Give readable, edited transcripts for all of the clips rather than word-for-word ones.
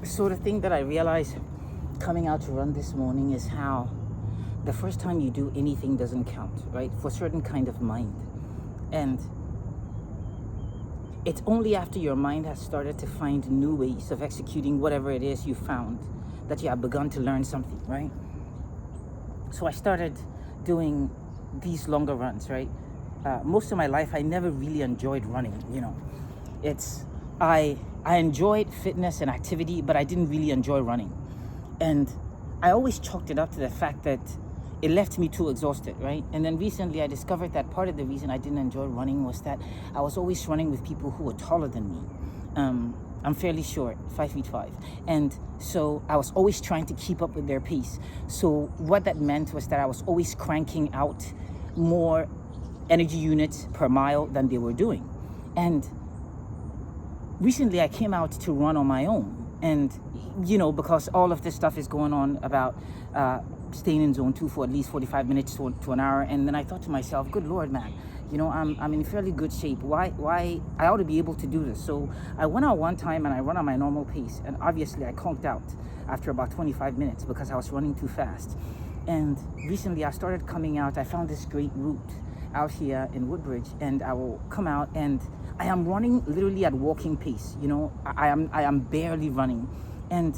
So the thing that I realized coming out to run this morning is how the first time you do anything doesn't count, right? For a certain kind of mind. And it's only after your mind has started to find new ways of executing whatever it is you found that you have begun to learn something, right? So I started doing these longer runs, right? Most of my life, I never really enjoyed running, I enjoyed fitness and activity, but I didn't really enjoy running. And I always chalked it up to the fact that it left me too exhausted, right? And then recently I discovered that part of the reason I didn't enjoy running was that I was always running with people who were taller than me. I'm fairly short, 5'5". And so I was always trying to keep up with their pace. So what that meant was that I was always cranking out more energy units per mile than they were doing. And recently I came out to run on my own. And, because all of this stuff is going on about staying in zone 2 for at least 45 minutes to an hour. And then I thought to myself, good Lord, man, I'm in fairly good shape. Why I ought to be able to do this. So I went out one time and I run at my normal pace. And obviously I conked out after about 25 minutes because I was running too fast. And recently I started coming out. I found this great route out here in Woodbridge, and I will come out and I am running literally at walking pace. I am barely running, and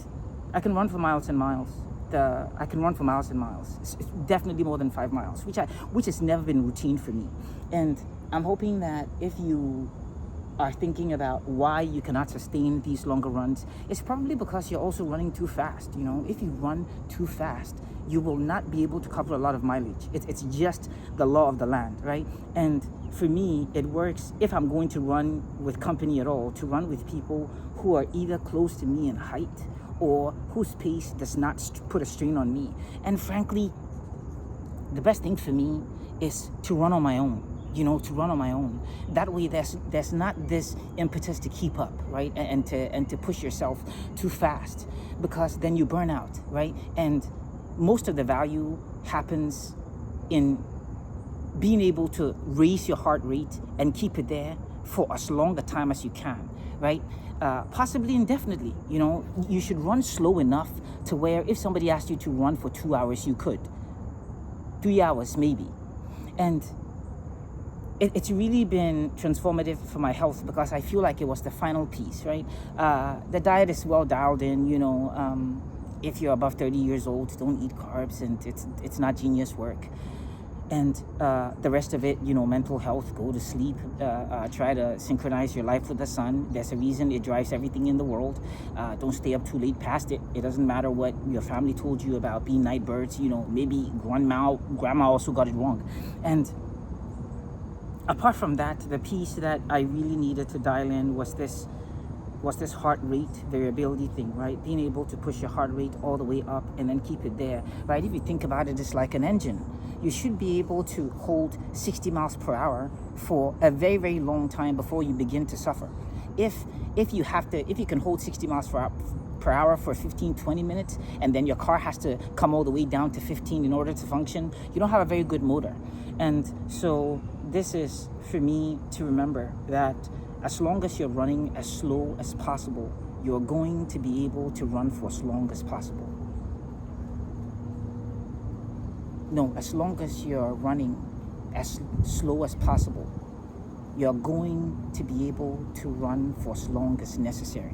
I can run for miles and miles. I can run for miles and miles. It's definitely more than 5 miles, which has never been routine for me. And I'm hoping that if you are thinking about why you cannot sustain these longer runs, it's probably because you're also running too fast. If you run too fast, you will not be able to cover a lot of mileage. It's just the law of the land, right? And for me, it works if I'm going to run with company at all, to run with people who are either close to me in height or whose pace does not put a strain on me. And frankly, the best thing for me is to run on my own. To run on my own. That way there's not this impetus to keep up, right? And to push yourself too fast, because then you burn out, right? And most of the value happens in being able to raise your heart rate and keep it there for as long a time as you can, right? Possibly indefinitely. You should run slow enough to where if somebody asked you to run for 2 hours, you could. 3 hours maybe. And it's really been transformative for my health, because I feel like it was the final piece, right? The diet is well dialed in. If you're above 30 years old, don't eat carbs, and it's not genius work. And the rest of it, mental health, go to sleep, try to synchronize your life with the sun. There's a reason it drives everything in the world. Don't stay up too late past it. It doesn't matter what your family told you about being night birds. Maybe grandma also got it wrong. And apart from that, the piece that I really needed to dial in was this heart rate variability thing, right? Being able to push your heart rate all the way up and then keep it there, right? If you think about it, it's like an engine. You should be able to hold 60 miles per hour for a very, very long time before you begin to suffer. If you can hold 60 miles per hour for 15-20 minutes, and then your car has to come all the way down to 15 in order to function, you don't have a very good motor. And so this is for me to remember that as long as you're running as slow as possible, you're going to be able to run for as long as possible. No, as long as you're running as slow as possible, you're going to be able to run for as long as necessary.